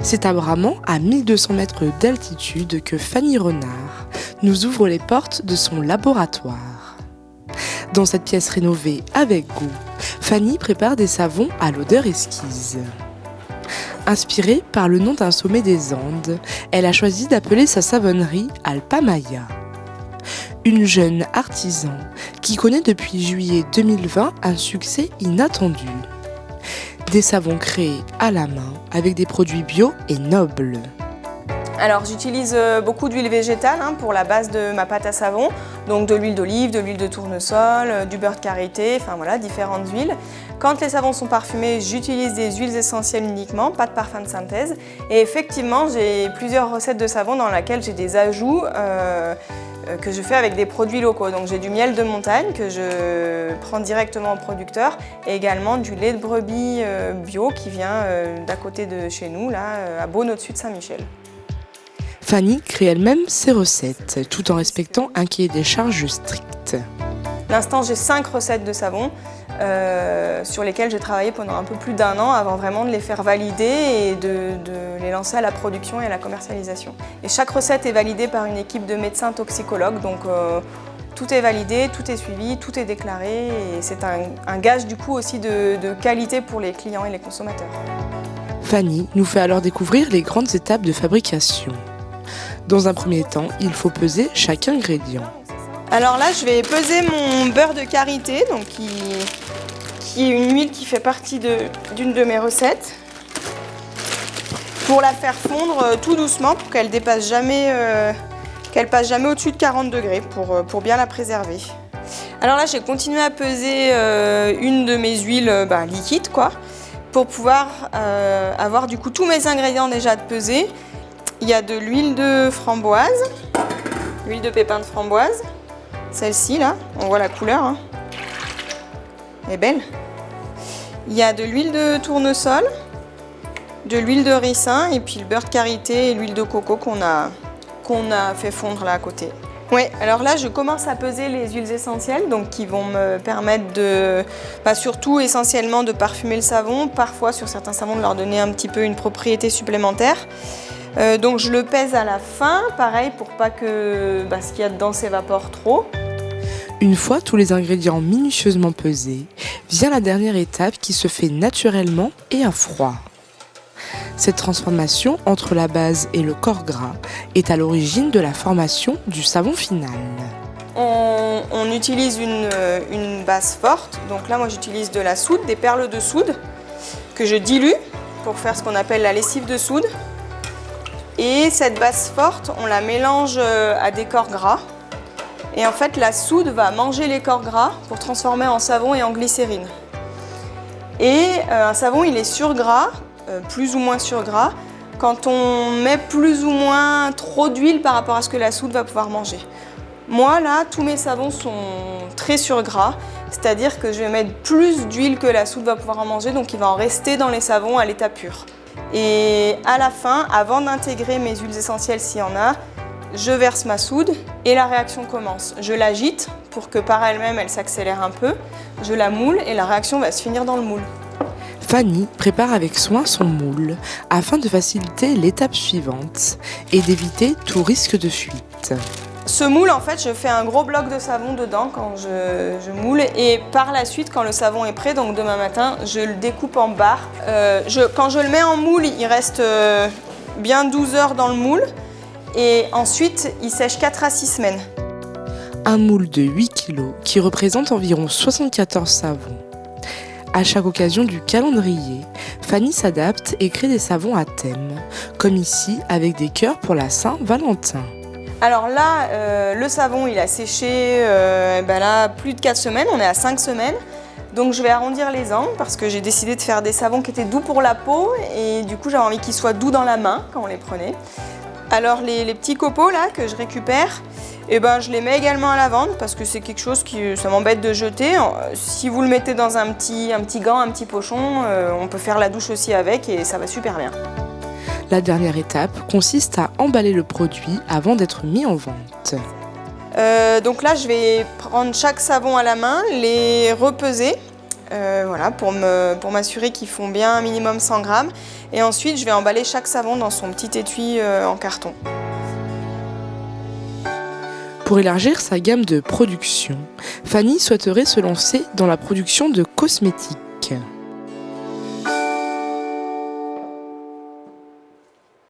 C'est à Bramant, à 1200 mètres d'altitude, que Fanny Renard nous ouvre les portes de son laboratoire. Dans cette pièce rénovée avec goût, Fanny prépare des savons à l'odeur exquise. Inspirée par le nom d'un sommet des Andes, elle a choisi d'appeler sa savonnerie Alpamaya. Une jeune artisan qui connaît depuis juillet 2020 un succès inattendu. Des savons créés à la main avec des produits bio et nobles. Alors j'utilise beaucoup d'huile végétale pour la base de ma pâte à savon, donc de l'huile d'olive, de l'huile de tournesol, du beurre de karité, enfin voilà, différentes huiles. Quand les savons sont parfumés, j'utilise des huiles essentielles uniquement, pas de parfum de synthèse. Et effectivement, j'ai plusieurs recettes de savon dans lesquelles j'ai des ajouts que je fais avec des produits locaux. Donc j'ai du miel de montagne que je prends directement au producteur et également du lait de brebis bio qui vient d'à côté de chez nous, là, à Beaune au-dessus de Saint-Michel. Fanny crée elle-même ses recettes, tout en respectant un cahier des charges strict. Pour l'instant, j'ai 5 recettes de savon sur lesquelles j'ai travaillé pendant un peu plus d'1 an avant vraiment de les faire valider et de les lancer à la production et à la commercialisation. Et chaque recette est validée par une équipe de médecins toxicologues, donc tout est validé, tout est suivi, tout est déclaré et c'est un gage du coup aussi de qualité pour les clients et les consommateurs. Fanny nous fait alors découvrir les grandes étapes de fabrication. Dans un premier temps, il faut peser chaque ingrédient. Alors là, je vais peser mon beurre de karité, donc qui est une huile qui fait partie d'une de mes recettes, pour la faire fondre tout doucement, pour qu'elle passe jamais au-dessus de 40 degrés, pour bien la préserver. Alors là, j'ai continué à peser une de mes huiles liquides, pour pouvoir avoir du coup tous mes ingrédients déjà pesés. Il y a de l'huile de framboise, l'huile de pépins de framboise, celle-ci là, on voit la couleur, elle est belle. Il y a de l'huile de tournesol, de l'huile de ricin et puis le beurre de karité et l'huile de coco qu'on a fait fondre là à côté. Ouais, alors là je commence à peser les huiles essentielles donc qui vont me permettre surtout essentiellement de parfumer le savon, parfois sur certains savons de leur donner un petit peu une propriété supplémentaire. Donc je le pèse à la fin, pareil pour pas que ce qu'il y a dedans s'évapore trop. Une fois tous les ingrédients minutieusement pesés, vient la dernière étape qui se fait naturellement et à froid. Cette transformation entre la base et le corps gras est à l'origine de la formation du savon final. On utilise une base forte, donc là moi j'utilise de la soude, des perles de soude que je dilue pour faire ce qu'on appelle la lessive de soude. Et cette base forte, on la mélange à des corps gras. Et en fait, la soude va manger les corps gras pour transformer en savon et en glycérine. Et un savon, il est surgras, plus ou moins surgras, quand on met plus ou moins trop d'huile par rapport à ce que la soude va pouvoir manger. Moi, là, tous mes savons sont très surgras, c'est-à-dire que je vais mettre plus d'huile que la soude va pouvoir en manger, donc il va en rester dans les savons à l'état pur. Et à la fin, avant d'intégrer mes huiles essentielles s'il y en a, je verse ma soude et la réaction commence. Je l'agite pour que par elle-même, elle s'accélère un peu. Je la moule et la réaction va se finir dans le moule. Fanny prépare avec soin son moule afin de faciliter l'étape suivante et d'éviter tout risque de fuite. Ce moule, en fait, je fais un gros bloc de savon dedans quand je moule et par la suite, quand le savon est prêt, donc demain matin, je le découpe en barres. Quand je le mets en moule, il reste bien 12 heures dans le moule et ensuite, il sèche 4 à 6 semaines. Un moule de 8 kg qui représente environ 74 savons. À chaque occasion du calendrier, Fanny s'adapte et crée des savons à thème, comme ici avec des cœurs pour la Saint-Valentin. Alors là, le savon, il a séché là, plus de 4 semaines, on est à 5 semaines. Donc je vais arrondir les angles parce que j'ai décidé de faire des savons qui étaient doux pour la peau et du coup j'avais envie qu'ils soient doux dans la main quand on les prenait. Alors les petits copeaux là que je récupère, je les mets également à la vente parce que c'est quelque chose qui ça m'embête de jeter. Si vous le mettez dans un petit gant, un petit pochon, on peut faire la douche aussi avec et ça va super bien. La dernière étape consiste à emballer le produit avant d'être mis en vente. Donc là, je vais prendre chaque savon à la main, les repeser Voilà, pour m'assurer qu'ils font bien un minimum 100 grammes. Et ensuite, je vais emballer chaque savon dans son petit étui en carton. Pour élargir sa gamme de production, Fanny souhaiterait se lancer dans la production de cosmétiques.